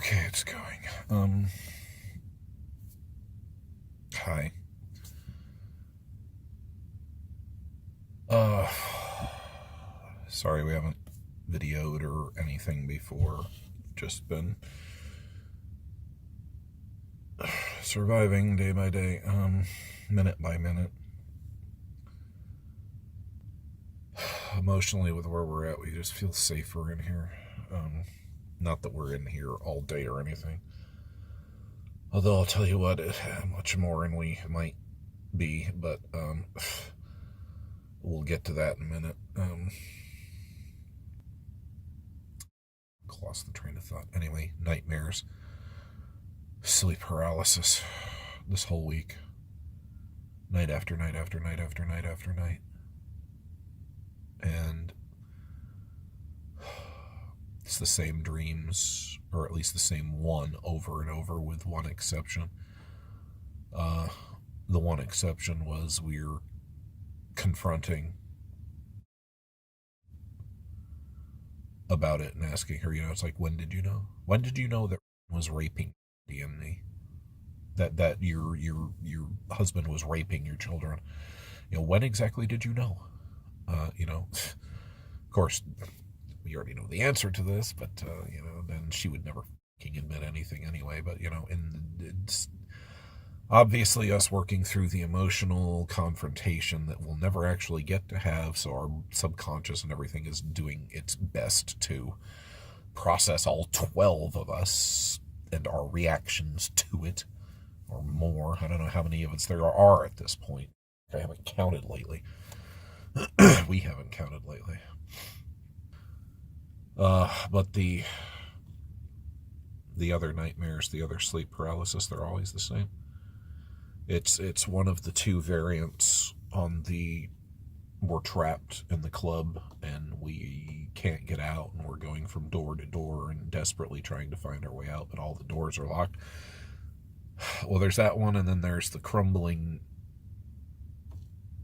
Okay, it's going. Hi. Sorry we haven't videoed or anything before. Just been surviving day by day, minute by minute. Emotionally, with where we're at, we just feel safer in here. Not that we're in here all day or anything. Although I'll tell you what, much more than we might be, but we'll get to that in a minute. Lost the train of thought. Anyway, nightmares, sleep paralysis, this whole week, night after night after night after night after night. And it's the same dreams, or at least the same one over and over, with one exception. The one exception was we're confronting about it and asking her, it's like, when did you know? When did you know that was raping me? That your husband was raping your children? When exactly did you know? Of course, we already know the answer to this, but then she would never admit anything anyway. But it's obviously us working through the emotional confrontation that we'll never actually get to have, so our subconscious and everything is doing its best to process all 12 of us and our reactions to it, or more. I don't know how many of us there are at this point. I haven't counted lately. We haven't counted lately. But the other nightmares, the other sleep paralysis, they're always the same. It's one of the two variants on the we're trapped in the club and we can't get out, and we're going from door to door and desperately trying to find our way out, but all the doors are locked. Well, there's that one, and then there's the crumbling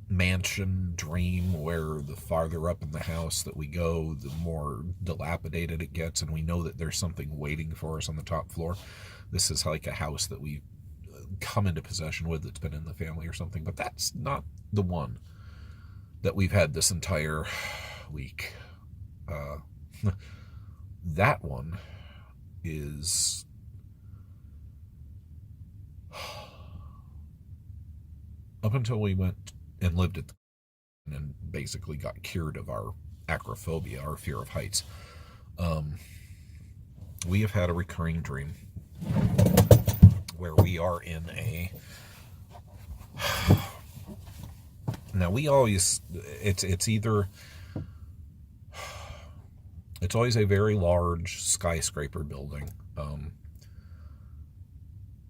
mansion dream, where the farther up in the house that we go, the more dilapidated it gets, and we know that there's something waiting for us on the top floor. This is like a house that we come into possession with that's been in the family or something, but that's not the one that we've had this entire week. That one is up until we went and lived at the and basically got cured of our acrophobia, our fear of heights. We have had a recurring dream where we are in a... Now, we always... It's either... It's always a very large skyscraper building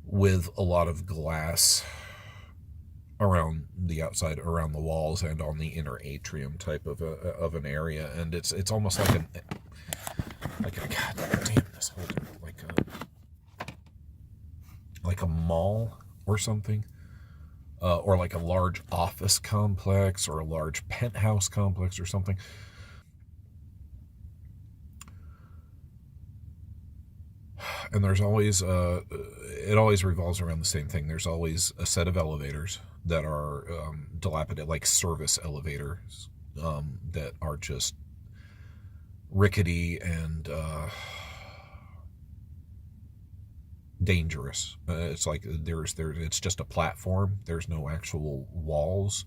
with a lot of glass around the outside, around the walls, and on the inner atrium type of an area, and it's almost like a god damn this, like a mall or something, or like a large office complex or a large penthouse complex or something. And there's always it always revolves around the same thing. There's always a set of elevators that are dilapidated, like service elevators, that are just rickety and dangerous. It's like it's just a platform. There's no actual walls.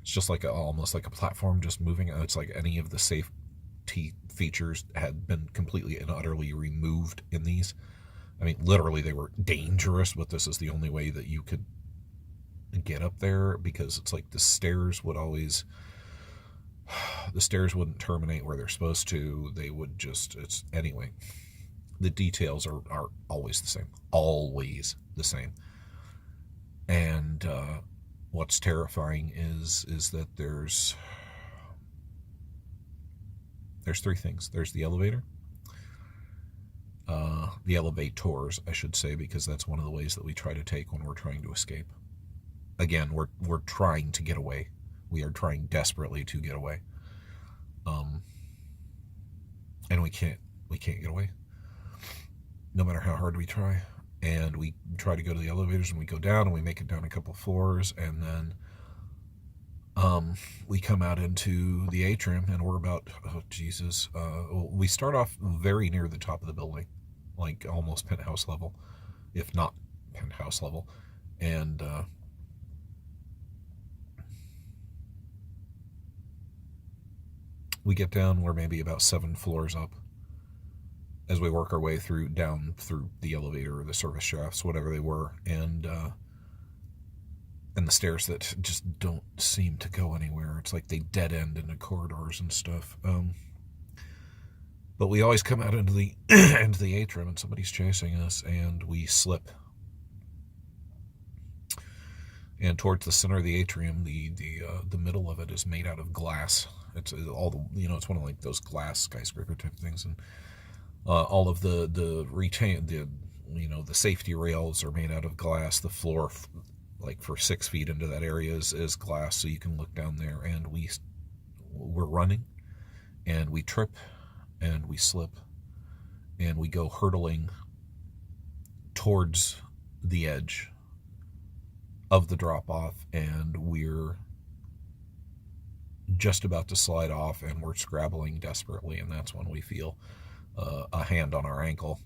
It's just like almost like a platform just moving. It's like any of the safety features had been completely and utterly removed in these. I mean, literally, they were dangerous, but this is the only way that you could get up there, because it's like the stairs wouldn't terminate where they're supposed to. They would just, anyway, the details are always the same. And what's terrifying is that there's three things. There's the elevator, the elevators, I should say, because that's one of the ways that we try to take when we're trying to escape. Again, we're trying to get away. We are trying desperately to get away, and we can't get away. no matter how hard we try. And we try to go to the elevators, and we go down, and we make it down a couple floors, and then we come out into the atrium, and we're about, oh Jesus, we start off very near the top of the building, like almost penthouse level, if not penthouse level. And we get down, we're maybe about 7 floors up as we work our way down through the elevator or the service shafts, whatever they were, and the stairs that just don't seem to go anywhere. It's like they dead end into corridors and stuff. But we always come out into the into the atrium, and somebody's chasing us, and we slip. And towards the center of the atrium, the middle of it is made out of glass. It's all the, it's one of like those glass skyscraper type things, and all of the safety rails are made out of glass. The floor, like for 6 feet into that area, is glass, so you can look down there. And we're running, and we trip, and we slip, and we go hurtling towards the edge of the drop off, and we're just about to slide off, and we're scrabbling desperately, and that's when we feel a hand on our ankle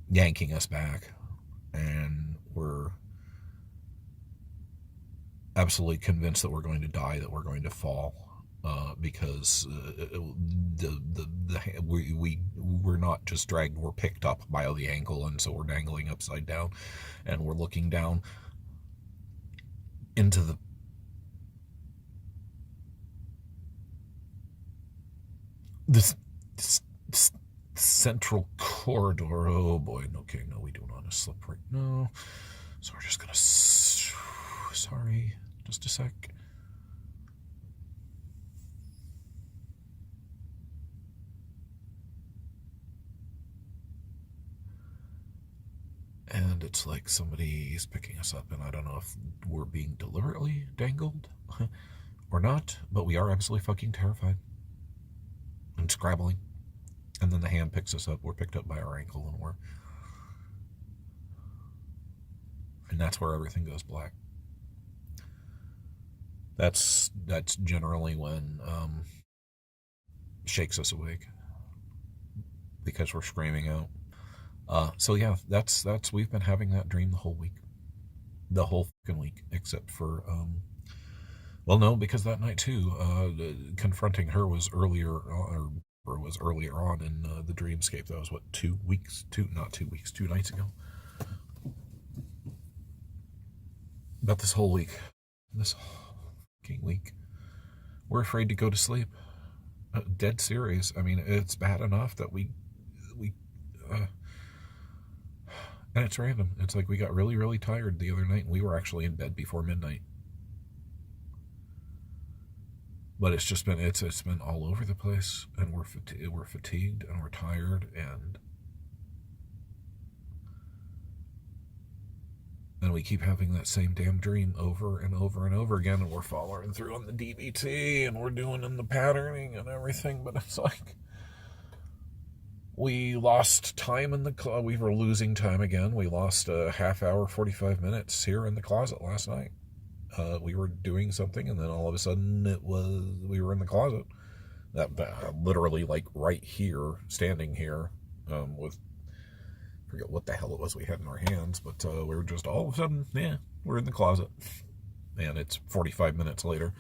yanking us back, and we're absolutely convinced that we're going to die, that we're going to fall, because we're not just dragged, we're picked up by the ankle, and so we're dangling upside down, and we're looking down into this central corridor. Oh boy, okay, no, we don't want to slip right now, so we're just gonna, sorry, just a sec. And it's like somebody's picking us up, and I don't know if we're being deliberately dangled or not, but we are absolutely fucking terrified and scrabbling. And then the hand picks us up. We're picked up by our ankle, and that's where everything goes black. That's generally when shakes us awake, because we're screaming out. So yeah, that's we've been having that dream the whole fucking week, except for well, no, because that night too, confronting her was earlier on in the dreamscape. That was what, 2 nights ago. But this whole fucking week, we're afraid to go to sleep. Dead serious. I mean, it's bad enough that we and it's random. It's like we got really, really tired the other night, and we were actually in bed before midnight. But it's just been it's been all over the place, and we're fatigued, and we're tired, and we keep having that same damn dream over and over and over again, and we're following through on the DBT, and we're doing in the patterning and everything, but it's like we lost time in the we were losing time again. We lost a half hour, 45 minutes here in the closet last night. We were doing something, and then all of a sudden we were in the closet. That literally, like, right here, standing here, with, I forget what the hell it was we had in our hands, but we were just all of a sudden, we're in the closet, and it's 45 minutes later.